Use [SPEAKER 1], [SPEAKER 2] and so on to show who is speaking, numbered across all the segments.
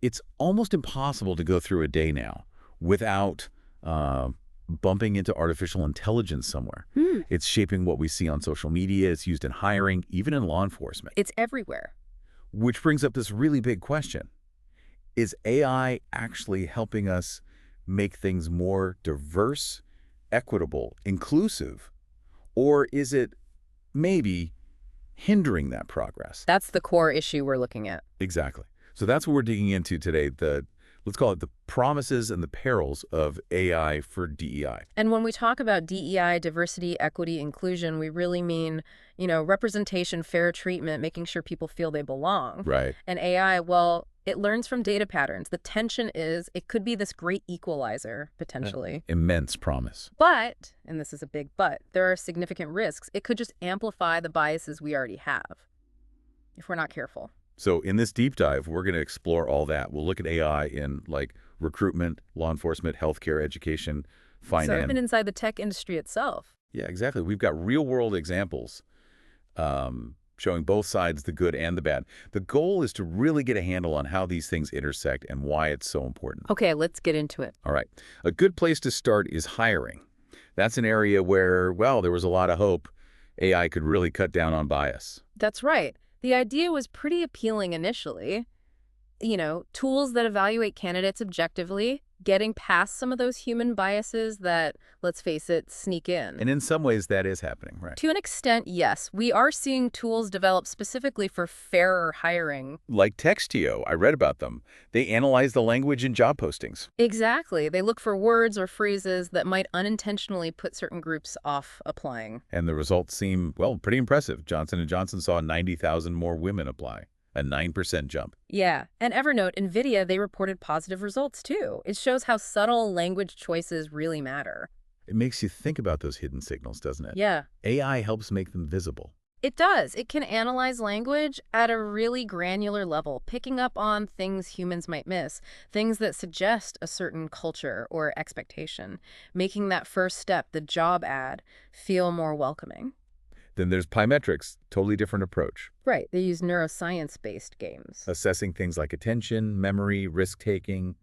[SPEAKER 1] It's almost impossible to go through a day now without bumping into artificial intelligence somewhere.
[SPEAKER 2] Hmm.
[SPEAKER 1] It's shaping what we see on social media. It's used in hiring, even in law enforcement.
[SPEAKER 2] It's everywhere.
[SPEAKER 1] Which brings up this really big question. Is AI actually helping us make things more diverse, equitable, inclusive, or is it maybe hindering that progress?
[SPEAKER 2] That's the core issue we're looking at.
[SPEAKER 1] Exactly. So that's what we're digging into today, let's call it the promises and the perils of AI for DEI.
[SPEAKER 2] And when we talk about DEI, diversity, equity, inclusion, we really mean, representation, fair treatment, making sure people feel they belong.
[SPEAKER 1] Right.
[SPEAKER 2] And AI, well, it learns from data patterns. The tension is it could be this great equalizer, potentially.
[SPEAKER 1] Immense promise.
[SPEAKER 2] But, and this is a big but, there are significant risks. It could just amplify the biases we already have if we're not careful.
[SPEAKER 1] So in this deep dive, we're going to explore all that. We'll look at AI in recruitment, law enforcement, healthcare, education, finance.
[SPEAKER 2] So even inside the tech industry itself.
[SPEAKER 1] Yeah, exactly. We've got real-world examples showing both sides, the good and the bad. The goal is to really get a handle on how these things intersect and why it's so important.
[SPEAKER 2] Okay, let's get into it.
[SPEAKER 1] All right. A good place to start is hiring. That's an area where, well, there was a lot of hope AI could really cut down on bias.
[SPEAKER 2] That's right. The idea was pretty appealing initially. Tools that evaluate candidates objectively, getting past some of those human biases that, let's face it, sneak in.
[SPEAKER 1] And in some ways, that is happening, right?
[SPEAKER 2] To an extent, yes. We are seeing tools developed specifically for fairer hiring.
[SPEAKER 1] Like Textio, I read about them. They analyze the language in job postings.
[SPEAKER 2] Exactly. They look for words or phrases that might unintentionally put certain groups off applying.
[SPEAKER 1] And the results seem, well, pretty impressive. Johnson & Johnson saw 90,000 more women apply. A 9% jump.
[SPEAKER 2] Yeah, and Evernote, NVIDIA, they reported positive results too. It shows how subtle language choices really matter.
[SPEAKER 1] It makes you think about those hidden signals, doesn't it?
[SPEAKER 2] Yeah.
[SPEAKER 1] AI helps make them visible.
[SPEAKER 2] It does. It can analyze language at a really granular level, picking up on things humans might miss, things that suggest a certain culture or expectation, making that first step, the job ad, feel more welcoming.
[SPEAKER 1] Then there's Pymetrics, totally different approach.
[SPEAKER 2] Right. They use neuroscience-based games.
[SPEAKER 1] Assessing things like attention, memory, risk-taking,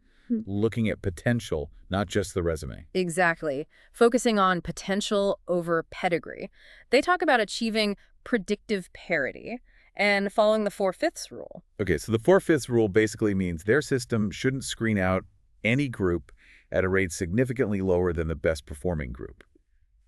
[SPEAKER 1] looking at potential, not just the resume.
[SPEAKER 2] Exactly. Focusing on potential over pedigree. They talk about achieving predictive parity and following the 4/5 rule.
[SPEAKER 1] Okay, so the 4/5 rule basically means their system shouldn't screen out any group at a rate significantly lower than the best performing group,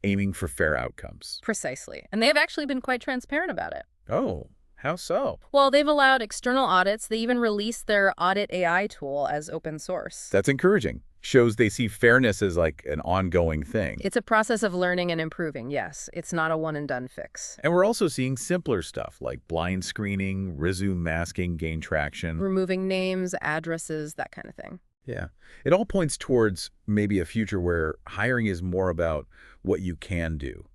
[SPEAKER 1] aiming for fair outcomes.
[SPEAKER 2] Precisely. And they have actually been quite transparent about it.
[SPEAKER 1] Oh, how so?
[SPEAKER 2] Well, they've allowed external audits. They even released their audit AI tool as open source.
[SPEAKER 1] That's encouraging. Shows they see fairness as like an ongoing thing.
[SPEAKER 2] It's a process of learning and improving, yes. It's not a one-and-done fix.
[SPEAKER 1] And we're also seeing simpler stuff like blind screening, resume masking gain traction.
[SPEAKER 2] Removing names, addresses, that kind of thing.
[SPEAKER 1] Yeah. It all points towards maybe a future where hiring is more about what you can do,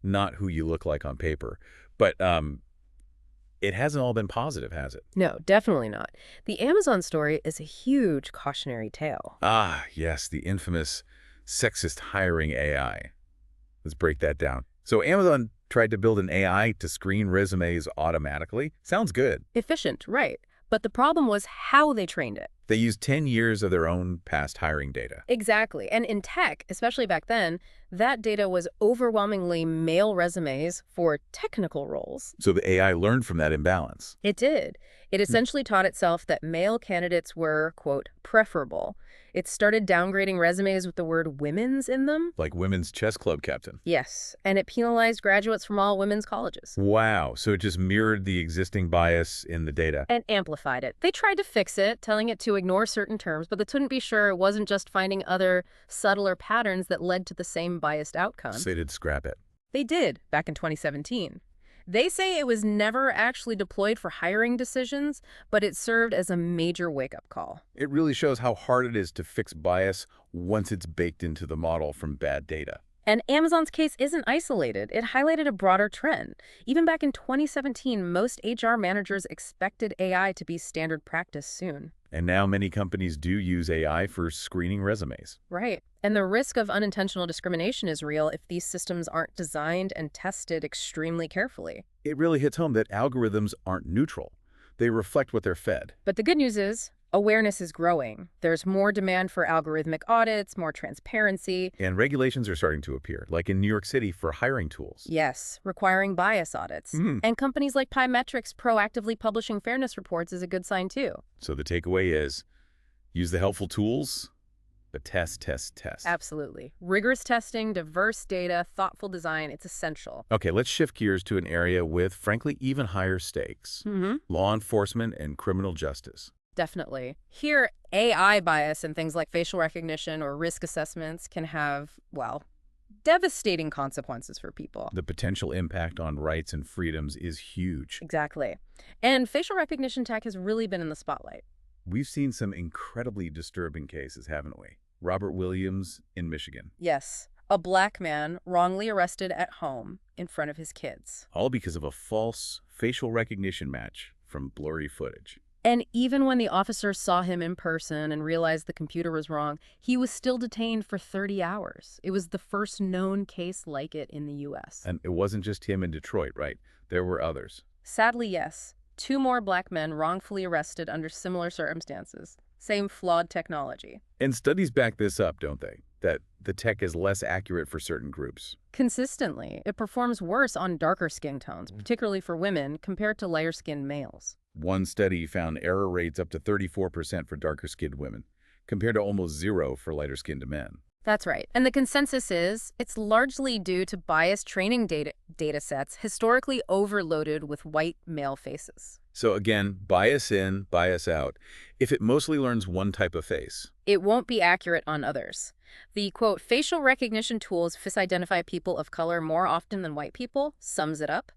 [SPEAKER 1] not who you look like on paper. But it hasn't all been positive, has it?
[SPEAKER 2] No, definitely not. The Amazon story is a huge cautionary tale.
[SPEAKER 1] Ah, yes, the infamous sexist hiring AI. Let's break that down. So Amazon tried to build an AI to screen resumes automatically. Sounds good.
[SPEAKER 2] Efficient, right. But the problem was how they trained it.
[SPEAKER 1] They used 10 years of their own past hiring data.
[SPEAKER 2] Exactly. And in tech, especially back then, that data was overwhelmingly male resumes for technical roles.
[SPEAKER 1] So the AI learned from that imbalance.
[SPEAKER 2] It did. It essentially taught itself that male candidates were, quote, preferable. It started downgrading resumes with the word women's in them.
[SPEAKER 1] Like women's chess club captain.
[SPEAKER 2] Yes, and it penalized graduates from all women's colleges.
[SPEAKER 1] Wow, so it just mirrored the existing bias in the data.
[SPEAKER 2] And amplified it. They tried to fix it, telling it to ignore certain terms, but they couldn't be sure it wasn't just finding other, subtler patterns that led to the same biased outcome.
[SPEAKER 1] So they did scrap it.
[SPEAKER 2] They did, back in 2017. They say it was never actually deployed for hiring decisions, but it served as a major wake-up call.
[SPEAKER 1] It really shows how hard it is to fix bias once it's baked into the model from bad data.
[SPEAKER 2] And Amazon's case isn't isolated. It highlighted a broader trend. Even back in 2017, most HR managers expected AI to be standard practice soon.
[SPEAKER 1] And now many companies do use AI for screening resumes.
[SPEAKER 2] Right. And the risk of unintentional discrimination is real if these systems aren't designed and tested extremely carefully.
[SPEAKER 1] It really hits home that algorithms aren't neutral. They reflect what they're fed.
[SPEAKER 2] But the good news is, Awareness is growing. There's more demand for algorithmic audits, more transparency.
[SPEAKER 1] And regulations are starting to appear, like in New York City for hiring tools.
[SPEAKER 2] Yes, requiring bias audits.
[SPEAKER 1] Hmm.
[SPEAKER 2] And companies like Pymetrics proactively publishing fairness reports is a good sign too.
[SPEAKER 1] So the takeaway is, use the helpful tools, but test, test, test.
[SPEAKER 2] Absolutely. Rigorous testing, diverse data, thoughtful design, it's essential.
[SPEAKER 1] Okay, let's shift gears to an area with, frankly, even higher stakes. Law enforcement and criminal justice.
[SPEAKER 2] Definitely. Here, AI bias and things like facial recognition or risk assessments can have, well, devastating consequences for people.
[SPEAKER 1] The potential impact on rights and freedoms is huge.
[SPEAKER 2] Exactly. And facial recognition tech has really been in the spotlight.
[SPEAKER 1] We've seen some incredibly disturbing cases, haven't we? Robert Williams in Michigan.
[SPEAKER 2] Yes, a black man wrongly arrested at home in front of his kids.
[SPEAKER 1] All because of a false facial recognition match from blurry footage.
[SPEAKER 2] And even when the officer saw him in person and realized the computer was wrong, he was still detained for 30 hours. It was the first known case like it in the U.S.
[SPEAKER 1] And it wasn't just him in Detroit, right? There were others.
[SPEAKER 2] Sadly, yes. 2 more black men wrongfully arrested under similar circumstances. Same flawed technology.
[SPEAKER 1] And studies back this up, don't they? That the tech is less accurate for certain groups.
[SPEAKER 2] Consistently, it performs worse on darker skin tones, particularly for women, compared to lighter-skinned males.
[SPEAKER 1] One study found error rates up to 34% for darker-skinned women, compared to almost 0 for lighter-skinned men.
[SPEAKER 2] That's right. And the consensus is it's largely due to biased training data sets historically overloaded with white male faces.
[SPEAKER 1] So again, bias in, bias out. If it mostly learns one type of face,
[SPEAKER 2] It won't be accurate on others. The, quote, facial recognition tools misidentify people of color more often than white people, sums it up.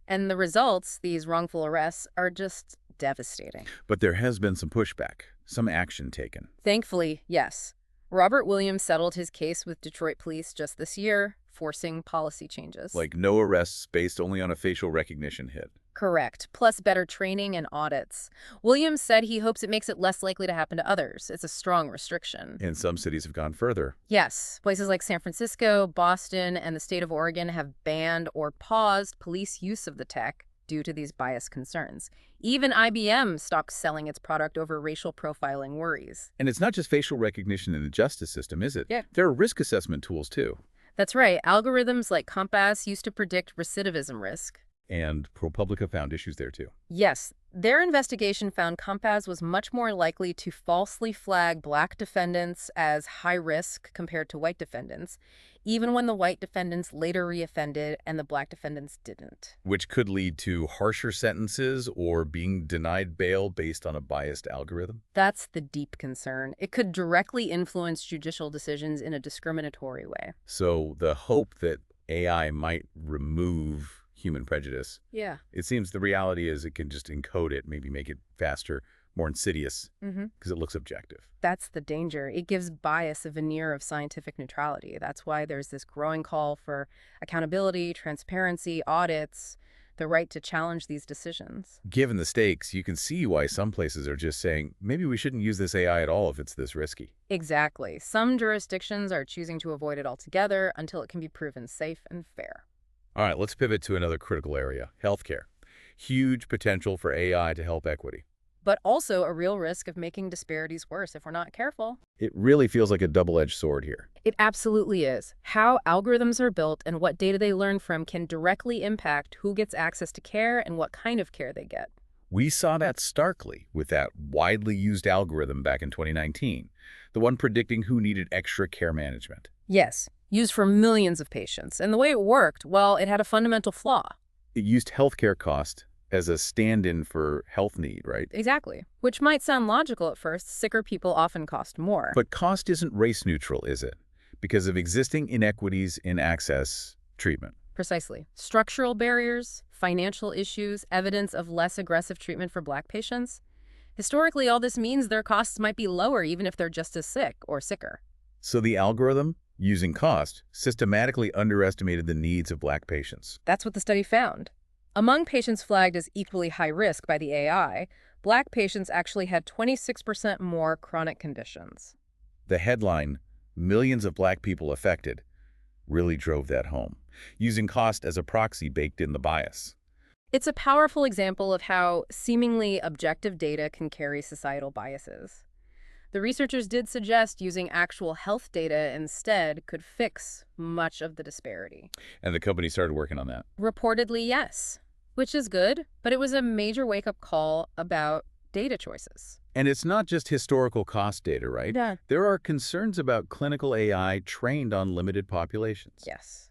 [SPEAKER 2] And the results, these wrongful arrests, are just devastating.
[SPEAKER 1] but there has been some pushback, some action taken.
[SPEAKER 2] Thankfully, yes. Robert Williams settled his case with Detroit police just this year, forcing policy changes.
[SPEAKER 1] Like no arrests based only on a facial recognition hit.
[SPEAKER 2] Correct, plus better training and audits. Williams said he hopes it makes it less likely to happen to others. It's a strong restriction.
[SPEAKER 1] And some cities have gone further.
[SPEAKER 2] Yes, places like San Francisco, Boston, and the state of Oregon have banned or paused police use of the tech due to these bias concerns. Even IBM stopped selling its product over racial profiling worries.
[SPEAKER 1] And it's not just facial recognition in the justice system, is it?
[SPEAKER 2] Yeah.
[SPEAKER 1] There are risk assessment tools, too.
[SPEAKER 2] That's right. Algorithms like Compass used to predict recidivism risk.
[SPEAKER 1] And ProPublica found issues there, too.
[SPEAKER 2] Yes, their investigation found Compass was much more likely to falsely flag black defendants as high risk compared to white defendants, even when the white defendants later reoffended and the black defendants didn't.
[SPEAKER 1] Which could lead to harsher sentences or being denied bail based on a biased algorithm.
[SPEAKER 2] That's the deep concern. It could directly influence judicial decisions in a discriminatory way.
[SPEAKER 1] So the hope that AI might remove human prejudice,
[SPEAKER 2] Yeah.
[SPEAKER 1] it seems the reality is it can just encode it, maybe make it faster, more insidious, because it looks objective.
[SPEAKER 2] That's the danger. It gives bias a veneer of scientific neutrality. That's why there's this growing call for accountability, transparency, audits, the right to challenge these decisions.
[SPEAKER 1] Given the stakes, you can see why some places are just saying, maybe we shouldn't use this AI at all if it's this risky.
[SPEAKER 2] Exactly. Some jurisdictions are choosing to avoid it altogether until it can be proven safe and fair.
[SPEAKER 1] All right, let's pivot to another critical area, healthcare. Huge potential for AI to help equity.
[SPEAKER 2] But also a real risk of making disparities worse if we're not careful.
[SPEAKER 1] It really feels like a double-edged sword here.
[SPEAKER 2] It absolutely is. How algorithms are built and what data they learn from can directly impact who gets access to care and what kind of care they get.
[SPEAKER 1] We saw that starkly with that widely used algorithm back in 2019, the one predicting who needed extra care management.
[SPEAKER 2] Yes, used for millions of patients. And the way it worked, well, it had a fundamental flaw.
[SPEAKER 1] It used healthcare cost as a stand-in for health need, right?
[SPEAKER 2] Exactly. Which might sound logical at first. Sicker people often cost more.
[SPEAKER 1] But cost isn't race neutral, is it? Because of existing inequities in access treatment.
[SPEAKER 2] Precisely. Structural barriers, financial issues, evidence of less aggressive treatment for Black patients. Historically, all this means their costs might be lower even if they're just as sick or sicker.
[SPEAKER 1] So the algorithm, using cost, systematically underestimated the needs of Black patients.
[SPEAKER 2] That's what the study found. Among patients flagged as equally high risk by the AI, Black patients actually had 26% more chronic conditions.
[SPEAKER 1] The headline, "Millions of Black people affected," really drove that home, using cost as a proxy baked in the bias.
[SPEAKER 2] It's a powerful example of how seemingly objective data can carry societal biases. The researchers did suggest using actual health data instead could fix much of the disparity.
[SPEAKER 1] And the company started working on that.
[SPEAKER 2] Reportedly, yes, which is good, but it was a major wake-up call about data choices.
[SPEAKER 1] And it's not just historical cost data, right?
[SPEAKER 2] Yeah.
[SPEAKER 1] There are concerns about clinical AI trained on limited populations.
[SPEAKER 2] Yes.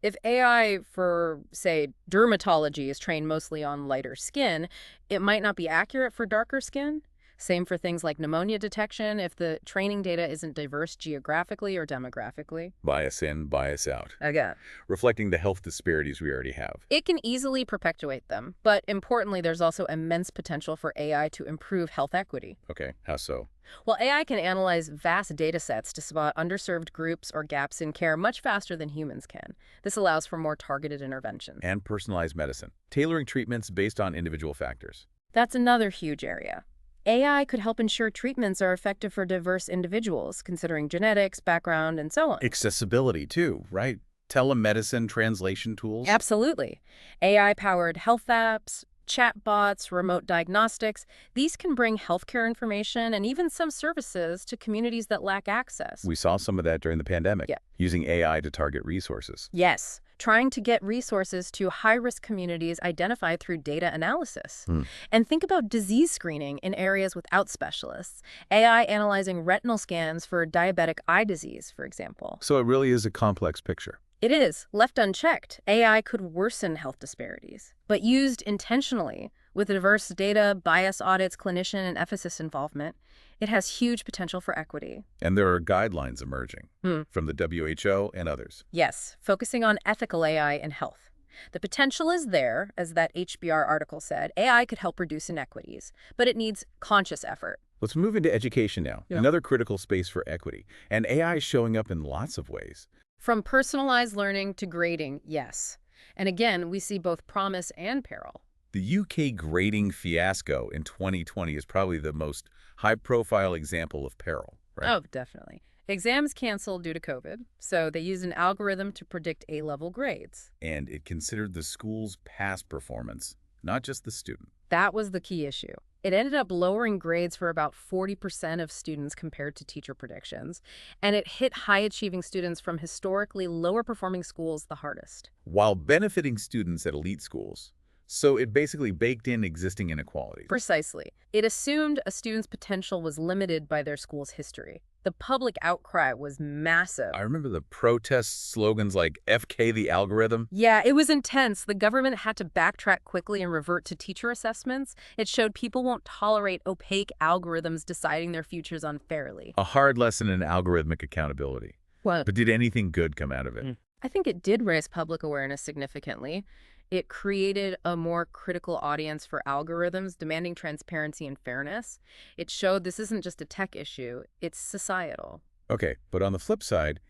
[SPEAKER 2] If AI for, say, dermatology is trained mostly on lighter skin, it might not be accurate for darker skin. Same for things like pneumonia detection if the training data isn't diverse geographically or demographically.
[SPEAKER 1] Bias in, bias out.
[SPEAKER 2] Again,
[SPEAKER 1] Reflecting the health disparities we already have.
[SPEAKER 2] it can easily perpetuate them, but importantly, there's also immense potential for AI to improve health equity.
[SPEAKER 1] Okay, how so?
[SPEAKER 2] Well, AI can analyze vast data sets to spot underserved groups or gaps in care much faster than humans can. This allows for more targeted interventions.
[SPEAKER 1] And personalized medicine. Tailoring treatments based on individual factors.
[SPEAKER 2] That's another huge area. AI could help ensure treatments are effective for diverse individuals, considering genetics, background, and so on.
[SPEAKER 1] Accessibility, too, right? Telemedicine translation tools.
[SPEAKER 2] Absolutely. AI-powered health apps, chatbots, remote diagnostics, these can bring healthcare information and even some services to communities that lack access.
[SPEAKER 1] We saw some of that during the pandemic,
[SPEAKER 2] Yeah.
[SPEAKER 1] using AI to target resources.
[SPEAKER 2] Yes, trying to get resources to high-risk communities identified through data analysis. And think about disease screening in areas without specialists. AI analyzing retinal scans for diabetic eye disease, for example.
[SPEAKER 1] So it really is a complex picture.
[SPEAKER 2] It is. Left unchecked, AI could worsen health disparities. But used intentionally, with diverse data, bias audits, clinician, and ethicist involvement, it has huge potential for equity.
[SPEAKER 1] And there are guidelines emerging from the WHO and others.
[SPEAKER 2] Yes, focusing on ethical AI in health. The potential is there, as that HBR article said. AI could help reduce inequities, but it needs conscious effort.
[SPEAKER 1] Let's move into education now, another critical space for equity. And AI is showing up in lots of ways.
[SPEAKER 2] From personalized learning to grading, yes. And again, we see both promise and peril.
[SPEAKER 1] The UK grading fiasco in 2020 is probably the most high-profile example of peril, right?
[SPEAKER 2] Oh, definitely. Exams canceled due to COVID, so they used an algorithm to predict A-level grades.
[SPEAKER 1] And it considered the school's past performance, not just the student.
[SPEAKER 2] That was the key issue. It ended up lowering grades for about 40% of students compared to teacher predictions, and it hit high-achieving students from historically lower-performing schools the hardest.
[SPEAKER 1] While benefiting students at elite schools. So it basically baked in existing inequalities.
[SPEAKER 2] Precisely. It assumed a student's potential was limited by their school's history. The public outcry was massive.
[SPEAKER 1] I remember the protest slogans like FK the algorithm.
[SPEAKER 2] Yeah, it was intense. The government had to backtrack quickly and revert to teacher assessments. It showed people won't tolerate opaque algorithms deciding their futures unfairly.
[SPEAKER 1] A hard lesson in algorithmic accountability.
[SPEAKER 2] What?
[SPEAKER 1] But did anything good come out of it?
[SPEAKER 2] I think it did raise public awareness significantly. It created a more critical audience for algorithms, demanding transparency and fairness. It showed this isn't just a tech issue, it's societal.
[SPEAKER 1] Okay, but on the flip side,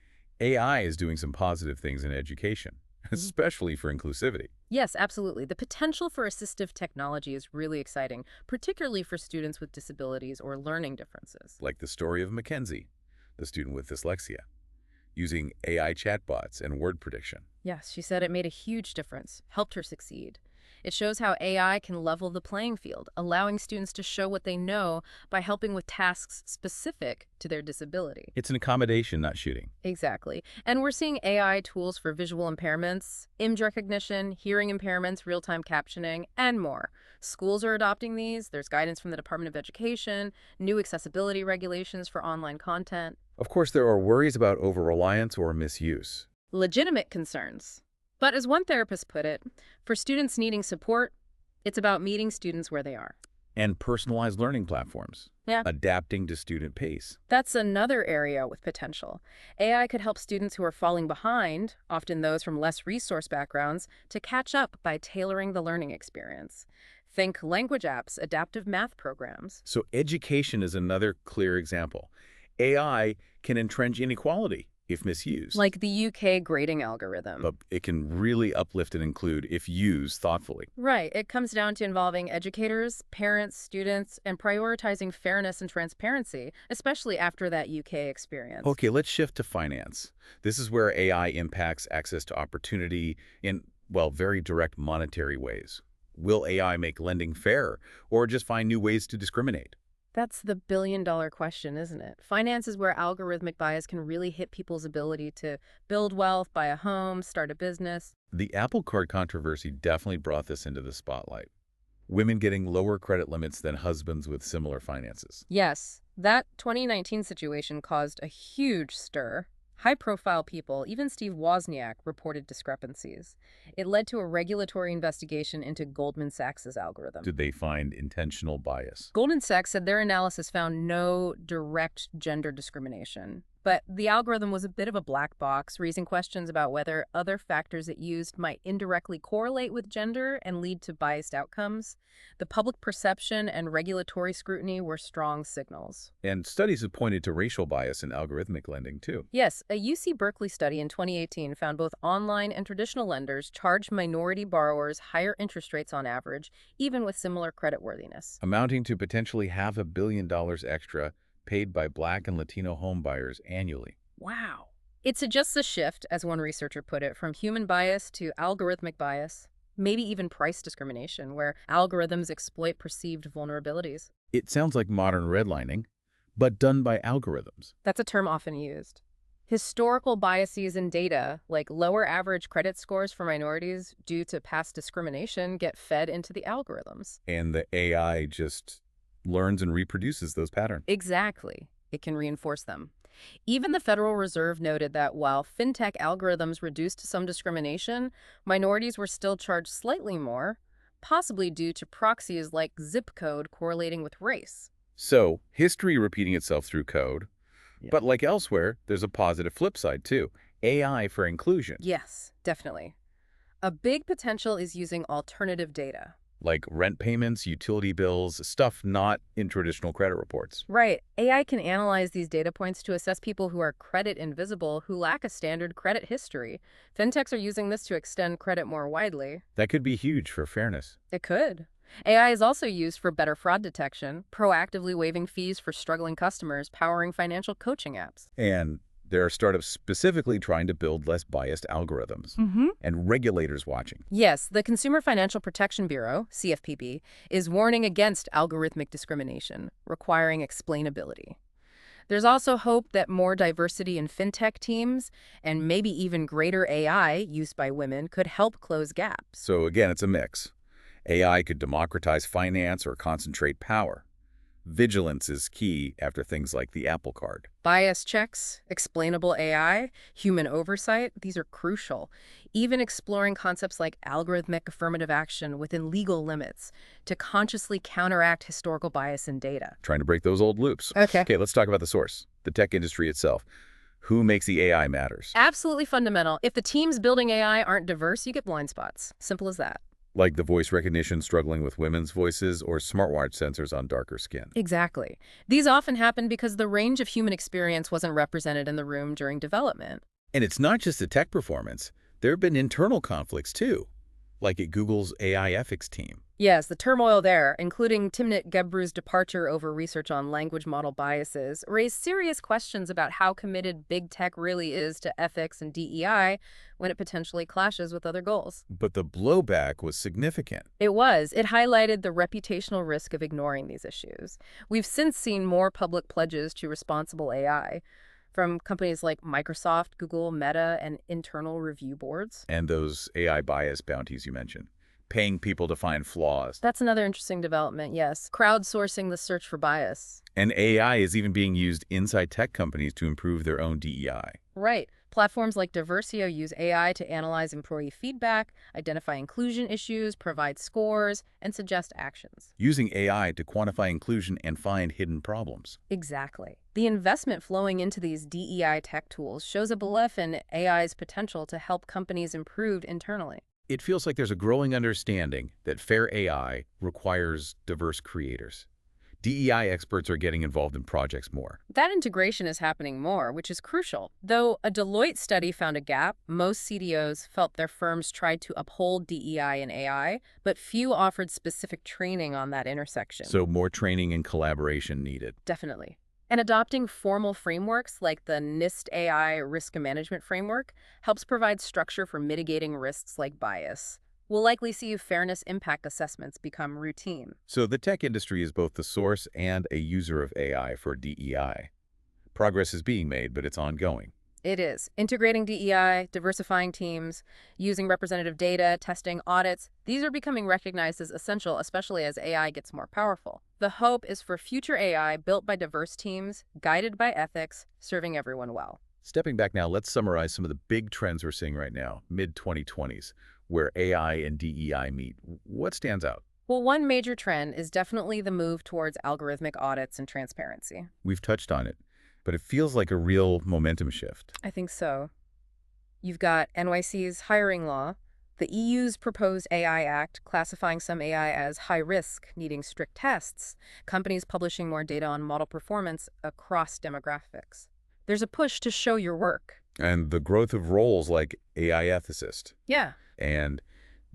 [SPEAKER 1] AI is doing some positive things in education, especially for inclusivity.
[SPEAKER 2] Yes, absolutely. The potential for assistive technology is really exciting, particularly for students with disabilities or learning differences.
[SPEAKER 1] Like the story of Mackenzie, the student with dyslexia, using AI chatbots and word prediction.
[SPEAKER 2] Yes, she said it made a huge difference, helped her succeed. It shows how AI can level the playing field, allowing students to show what they know by helping with tasks specific to their disability.
[SPEAKER 1] It's an accommodation, not shooting.
[SPEAKER 2] Exactly. And we're seeing AI tools for visual impairments, image recognition, hearing impairments, real-time captioning, and more. Schools are adopting these. There's guidance from the Department of Education, new accessibility regulations for online content.
[SPEAKER 1] Of course, there are worries about over-reliance or misuse.
[SPEAKER 2] Legitimate concerns. But as one therapist put it, for students needing support, it's about meeting students where they are.
[SPEAKER 1] And personalized learning platforms.
[SPEAKER 2] Yeah.
[SPEAKER 1] Adapting to student pace.
[SPEAKER 2] That's another area with potential. AI could help students who are falling behind, often those from less resource backgrounds, to catch up by tailoring the learning experience. Think language apps, adaptive math programs.
[SPEAKER 1] So education is another clear example. AI can entrench inequality if misused.
[SPEAKER 2] Like the UK grading algorithm.
[SPEAKER 1] But it can really uplift and include if used thoughtfully.
[SPEAKER 2] Right. It comes down to involving educators, parents, students, and prioritizing fairness and transparency, especially after that UK experience.
[SPEAKER 1] Okay, let's shift to finance. This is where AI impacts access to opportunity in, well, very direct monetary ways. Will AI make lending fair or just find new ways to discriminate?
[SPEAKER 2] That's the billion-dollar question, isn't it? Finance is where algorithmic bias can really hit people's ability to build wealth, buy a home, start a business.
[SPEAKER 1] The Apple Card controversy definitely brought this into the spotlight. Women getting lower credit limits than husbands with similar finances.
[SPEAKER 2] Yes, that 2019 situation caused a huge stir. High-profile people, even Steve Wozniak, reported discrepancies. It led to a regulatory investigation into Goldman Sachs's algorithm.
[SPEAKER 1] Did they find intentional bias?
[SPEAKER 2] Goldman Sachs said their analysis found no direct gender discrimination, but the algorithm was a bit of a black box, raising questions about whether other factors it used might indirectly correlate with gender and lead to biased outcomes. The public perception and regulatory scrutiny were strong signals.
[SPEAKER 1] And studies have pointed to racial bias in algorithmic lending, too.
[SPEAKER 2] Yes, a UC Berkeley study in 2018 found both online and traditional lenders charged minority borrowers higher interest rates on average, even with similar creditworthiness.
[SPEAKER 1] Amounting to potentially $500 million extra paid by Black and Latino home buyers annually.
[SPEAKER 2] Wow. It suggests a shift, as one researcher put it, from human bias to algorithmic bias, maybe even price discrimination, where algorithms exploit perceived vulnerabilities.
[SPEAKER 1] It sounds like modern redlining, but done by algorithms.
[SPEAKER 2] That's a term often used. Historical biases in data, like lower average credit scores for minorities due to past discrimination, get fed into the algorithms.
[SPEAKER 1] And the AI just learns and reproduces those patterns.
[SPEAKER 2] Exactly. It can reinforce them. Even the Federal Reserve noted that while fintech algorithms reduced some discrimination, minorities were still charged slightly more, possibly due to proxies like zip code correlating with race.
[SPEAKER 1] So, history repeating itself through code.
[SPEAKER 2] Yeah.
[SPEAKER 1] But like elsewhere, there's a positive flip side too. AI for inclusion.
[SPEAKER 2] Yes, definitely. A big potential is using alternative data.
[SPEAKER 1] Like rent payments, utility bills, stuff not in traditional credit reports.
[SPEAKER 2] Right. AI can analyze these data points to assess people who are credit invisible, who lack a standard credit history. Fintechs are using this to extend credit more widely.
[SPEAKER 1] That could be huge for fairness.
[SPEAKER 2] It could. AI is also used for better fraud detection, proactively waiving fees for struggling customers, powering financial coaching apps.
[SPEAKER 1] And there are startups specifically trying to build less biased algorithms. And regulators watching.
[SPEAKER 2] Yes, the Consumer Financial Protection Bureau, CFPB, is warning against algorithmic discrimination, requiring explainability. There's also hope that more diversity in fintech teams and maybe even greater AI used by women could help close gaps.
[SPEAKER 1] So again, it's a mix. AI could democratize finance or concentrate power. Vigilance is key after things like the Apple Card.
[SPEAKER 2] Bias checks, explainable AI, human oversight, these are crucial. Even exploring concepts like algorithmic affirmative action within legal limits to consciously counteract historical bias in data.
[SPEAKER 1] Trying to break those old loops. Okay, let's talk about the source, the tech industry itself. Who makes the AI matters.
[SPEAKER 2] Absolutely fundamental. If the teams building AI aren't diverse, you get blind spots. Simple as that.
[SPEAKER 1] Like the voice recognition struggling with women's voices or smartwatch sensors on darker skin.
[SPEAKER 2] Exactly. These often happen because the range of human experience wasn't represented in the room during development.
[SPEAKER 1] And it's not just the tech performance. There have been internal conflicts too, like at Google's AI ethics team.
[SPEAKER 2] Yes, the turmoil there, including Timnit Gebru's departure over research on language model biases, raised serious questions about how committed big tech really is to ethics and DEI when it potentially clashes with other goals.
[SPEAKER 1] But the blowback was significant.
[SPEAKER 2] It was. It highlighted the reputational risk of ignoring these issues. We've since seen more public pledges to responsible AI from companies like Microsoft, Google, Meta, and internal review boards.
[SPEAKER 1] And those AI bias bounties you mentioned, paying people to find flaws.
[SPEAKER 2] That's another interesting development, yes. Crowdsourcing the search for bias.
[SPEAKER 1] And AI is even being used inside tech companies to improve their own DEI.
[SPEAKER 2] Right. Platforms like Diversio use AI to analyze employee feedback, identify inclusion issues, provide scores, and suggest actions.
[SPEAKER 1] Using AI to quantify inclusion and find hidden problems.
[SPEAKER 2] Exactly. The investment flowing into these DEI tech tools shows a belief in AI's potential to help companies improve internally.
[SPEAKER 1] It feels like there's a growing understanding that fair AI requires diverse creators. DEI experts are getting involved in projects more.
[SPEAKER 2] That integration is happening more, which is crucial. Though a Deloitte study found a gap, most CDOs felt their firms tried to uphold DEI and AI, but few offered specific training on that intersection.
[SPEAKER 1] So more training and collaboration needed.
[SPEAKER 2] Definitely. And adopting formal frameworks like the NIST AI Risk Management Framework helps provide structure for mitigating risks like bias. We'll likely see fairness impact assessments become routine.
[SPEAKER 1] So the tech industry is both the source and a user of AI for DEI. Progress is being made, but it's ongoing.
[SPEAKER 2] It is. Integrating DEI, diversifying teams, using representative data, testing audits, these are becoming recognized as essential, especially as AI gets more powerful. The hope is for future AI built by diverse teams, guided by ethics, serving everyone well.
[SPEAKER 1] Stepping back now, let's summarize some of the big trends we're seeing right now, mid-2020s, where AI and DEI meet. What stands out?
[SPEAKER 2] Well, one major trend is definitely the move towards algorithmic audits and transparency.
[SPEAKER 1] We've touched on it, but it feels like a real momentum shift.
[SPEAKER 2] I think so. You've got NYC's hiring law, the EU's proposed AI Act classifying some AI as high risk, needing strict tests, companies publishing more data on model performance across demographics. There's a push to show your work.
[SPEAKER 1] And the growth of roles like AI ethicist
[SPEAKER 2] Yeah.
[SPEAKER 1] and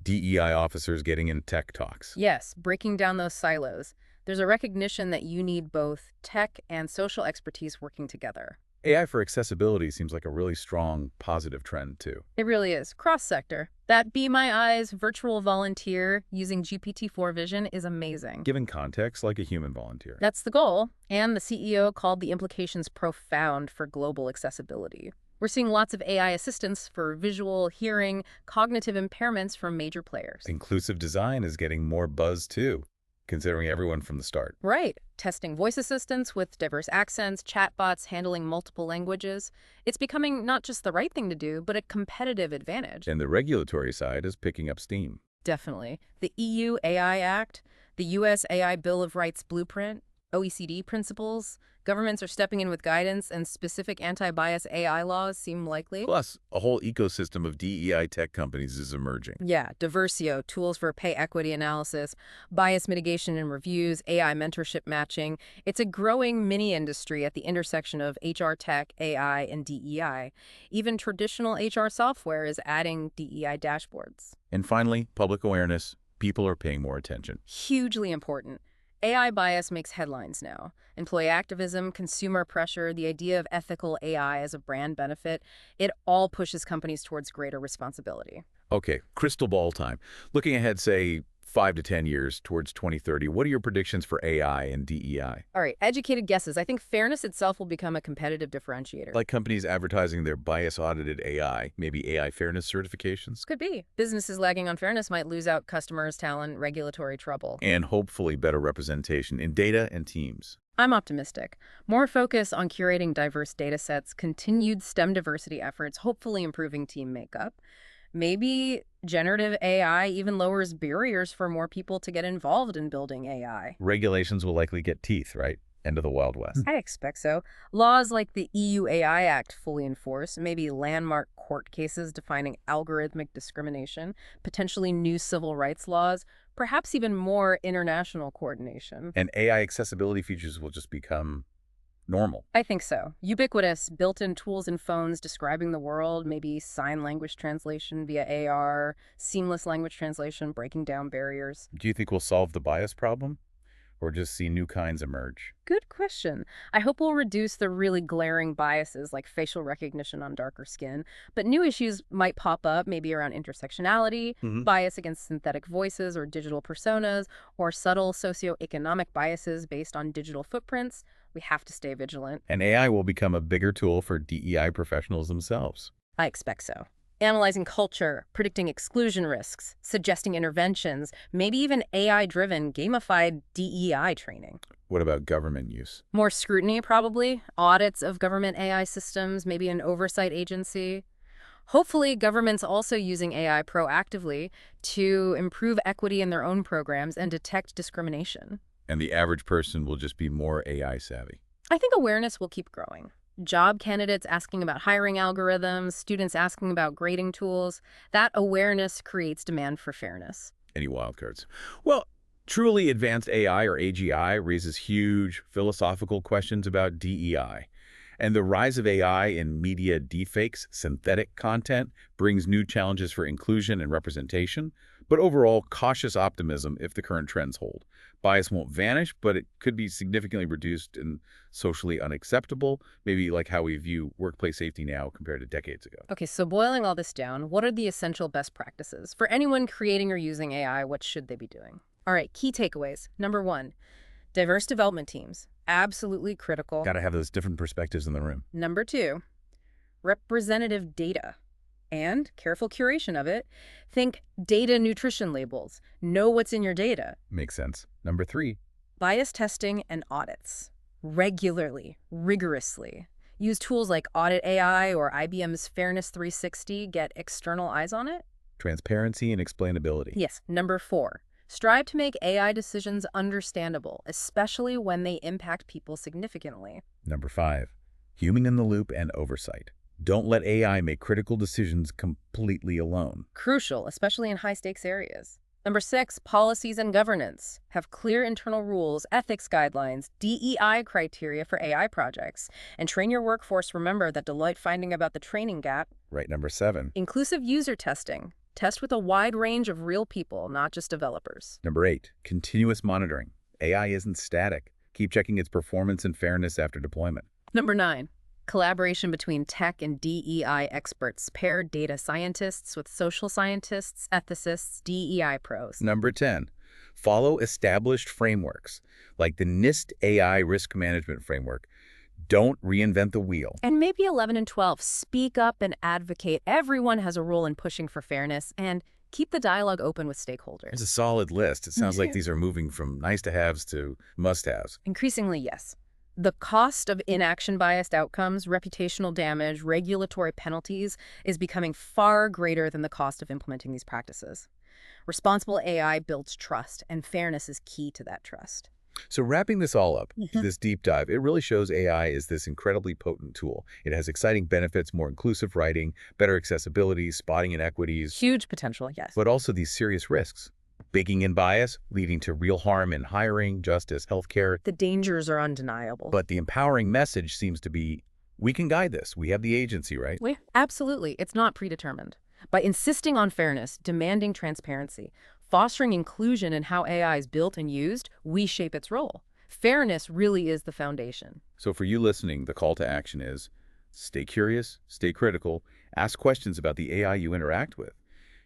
[SPEAKER 1] DEI officers getting in tech talks.
[SPEAKER 2] Yes, breaking down those silos. There's a recognition that you need both tech and social expertise working together.
[SPEAKER 1] AI for accessibility seems like a really strong, positive trend, too.
[SPEAKER 2] It really is. Cross-sector. That Be My Eyes virtual volunteer using GPT-4 Vision is amazing.
[SPEAKER 1] Given context, like a human volunteer.
[SPEAKER 2] That's the goal. And the CEO called the implications profound for global accessibility. We're seeing lots of AI assistance for visual, hearing, cognitive impairments from major players.
[SPEAKER 1] Inclusive design is getting more buzz, too, considering everyone from the start.
[SPEAKER 2] Right. Testing voice assistants with diverse accents, chatbots handling multiple languages. It's becoming not just the right thing to do, but a competitive advantage.
[SPEAKER 1] And the regulatory side is picking up steam.
[SPEAKER 2] Definitely. The EU AI Act, the US AI Bill of Rights Blueprint, OECD principles, governments are stepping in with guidance, and specific anti-bias AI laws seem likely.
[SPEAKER 1] Plus, a whole ecosystem of DEI tech companies is emerging.
[SPEAKER 2] Yeah, Diversio, tools for pay equity analysis, bias mitigation and reviews, AI mentorship matching. It's a growing mini-industry at the intersection of HR tech, AI, and DEI. Even traditional HR software is adding DEI dashboards.
[SPEAKER 1] And finally, public awareness. People are paying more attention.
[SPEAKER 2] Hugely important. AI bias makes headlines now. Employee activism, consumer pressure, the idea of ethical AI as a brand benefit, it all pushes companies towards greater responsibility.
[SPEAKER 1] Okay, crystal ball time. Looking ahead, say, 5 to 10 years towards 2030, what are your predictions for AI and DEI?
[SPEAKER 2] All right, educated guesses. I think fairness itself will become a competitive differentiator.
[SPEAKER 1] Like companies advertising their bias-audited AI, maybe AI fairness certifications?
[SPEAKER 2] Could be. Businesses lagging on fairness might lose out customers, talent, regulatory trouble.
[SPEAKER 1] And hopefully better representation in data and teams.
[SPEAKER 2] I'm optimistic. More focus on curating diverse data sets, continued STEM diversity efforts, hopefully improving team makeup. Maybe generative AI even lowers barriers for more people to get involved in building AI.
[SPEAKER 1] Regulations will likely get teeth, right? End of the Wild West.
[SPEAKER 2] I expect so. Laws like the EU AI Act fully enforced, maybe landmark court cases defining algorithmic discrimination, potentially new civil rights laws, perhaps even more international coordination.
[SPEAKER 1] And AI accessibility features will just become normal.
[SPEAKER 2] I think so. Ubiquitous, built-in tools in phones describing the world, maybe sign language translation via AR, seamless language translation, breaking down barriers.
[SPEAKER 1] Do you think we'll solve the bias problem? Or just see new kinds emerge?
[SPEAKER 2] Good question. I hope we'll reduce the really glaring biases like facial recognition on darker skin, but new issues might pop up, maybe around intersectionality, bias against synthetic voices or digital personas, or subtle socioeconomic biases based on digital footprints. We have to stay vigilant.
[SPEAKER 1] And AI will become a bigger tool for DEI professionals themselves.
[SPEAKER 2] I expect so. Analyzing culture, predicting exclusion risks, suggesting interventions, maybe even AI-driven gamified DEI training.
[SPEAKER 1] What about government use?
[SPEAKER 2] More scrutiny, probably. Audits of government AI systems, maybe an oversight agency. Hopefully, governments also using AI proactively to improve equity in their own programs and detect discrimination.
[SPEAKER 1] And the average person will just be more AI savvy.
[SPEAKER 2] I think awareness will keep growing. Job candidates asking about hiring algorithms, students asking about grading tools. That awareness creates demand for fairness.
[SPEAKER 1] Any wildcards? Well, truly advanced AI or AGI raises huge philosophical questions about DEI. And the rise of AI in media deepfakes, synthetic content, brings new challenges for inclusion and representation, but overall cautious optimism if the current trends hold. Bias won't vanish, but it could be significantly reduced and socially unacceptable, maybe like how we view workplace safety now compared to decades ago.
[SPEAKER 2] Okay, so boiling all this down, what are the essential best practices? For anyone creating or using AI, what should they be doing? All right, key takeaways. Number one, diverse development teams. Absolutely critical.
[SPEAKER 1] Got to have those different perspectives in the room.
[SPEAKER 2] Number two, representative data and careful curation of it. Think data nutrition labels. Know what's in your data.
[SPEAKER 1] Makes sense. Number three,
[SPEAKER 2] Bias testing and audits. Regularly, rigorously. Use tools like Audit AI or IBM's Fairness 360. Get external eyes on it.
[SPEAKER 1] transparency and explainability.
[SPEAKER 2] Yes. Number four, strive to make AI decisions understandable, especially when they impact people significantly.
[SPEAKER 1] Number five, human in the loop and oversight. Don't let AI make critical decisions completely alone.
[SPEAKER 2] Crucial, especially in high-stakes areas. Number six, policies and governance. Have clear internal rules, ethics guidelines, DEI criteria for AI projects, and train your workforce. Remember that Deloitte finding about the training gap.
[SPEAKER 1] Right, number seven.
[SPEAKER 2] Inclusive user testing. Test with a wide range of real people, not just developers.
[SPEAKER 1] Number eight, continuous monitoring. AI isn't static. Keep checking its performance and fairness after deployment.
[SPEAKER 2] Number nine, collaboration between tech and DEI experts. Pair data scientists with social scientists, ethicists, DEI pros.
[SPEAKER 1] Number 10, follow established frameworks like the NIST AI Risk Management Framework. Don't reinvent the wheel.
[SPEAKER 2] And maybe 11 and 12, speak up and advocate. Everyone has a role in pushing for fairness, and keep the dialogue open with stakeholders.
[SPEAKER 1] It's a solid list. It sounds like these are moving from nice-to-haves to must-haves.
[SPEAKER 2] Increasingly, yes. The cost of inaction-biased outcomes, reputational damage, regulatory penalties is becoming far greater than the cost of implementing these practices. Responsible AI builds trust, and fairness is key to that trust.
[SPEAKER 1] So wrapping this all up, this deep dive, it really shows AI is this incredibly potent tool. It has exciting benefits, more inclusive writing, better accessibility, spotting inequities,
[SPEAKER 2] Huge potential, yes.
[SPEAKER 1] but also these serious risks. Baking in bias, leading to real harm in hiring, justice, healthcare.
[SPEAKER 2] The dangers are undeniable.
[SPEAKER 1] But the empowering message seems to be, we can guide this. We have the agency, right?
[SPEAKER 2] Absolutely. It's not predetermined. By insisting on fairness, demanding transparency, fostering inclusion in how AI is built and used, we shape its role. Fairness really is the foundation.
[SPEAKER 1] So for you listening, the call to action is, stay curious, stay critical, ask questions about the AI you interact with.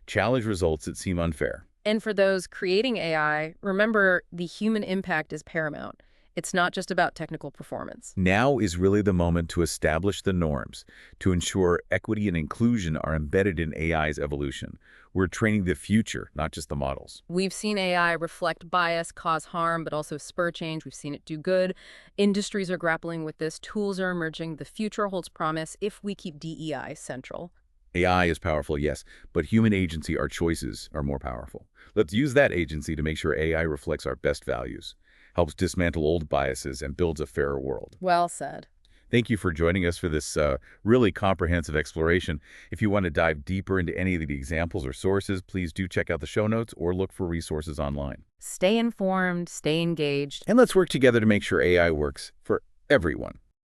[SPEAKER 1] Challenge results that seem unfair.
[SPEAKER 2] And for those creating AI, remember the human impact is paramount. It's not just about technical performance.
[SPEAKER 1] Now is really the moment to establish the norms, to ensure equity and inclusion are embedded in AI's evolution. We're training the future, not just the models.
[SPEAKER 2] We've seen AI reflect bias, cause harm, but also spur change. We've seen it do good. Industries are grappling with this. Tools are emerging. The future holds promise if we keep DEI central.
[SPEAKER 1] AI is powerful, yes, but human agency, our choices, are more powerful. Let's use that agency to make sure AI reflects our best values, helps dismantle old biases, and builds a fairer world.
[SPEAKER 2] Well said.
[SPEAKER 1] Thank you for joining us for this really comprehensive exploration. If you want to dive deeper into any of the examples or sources, please do check out the show notes or look for resources online.
[SPEAKER 2] Stay informed, stay engaged.
[SPEAKER 1] And let's work together to make sure AI works for everyone.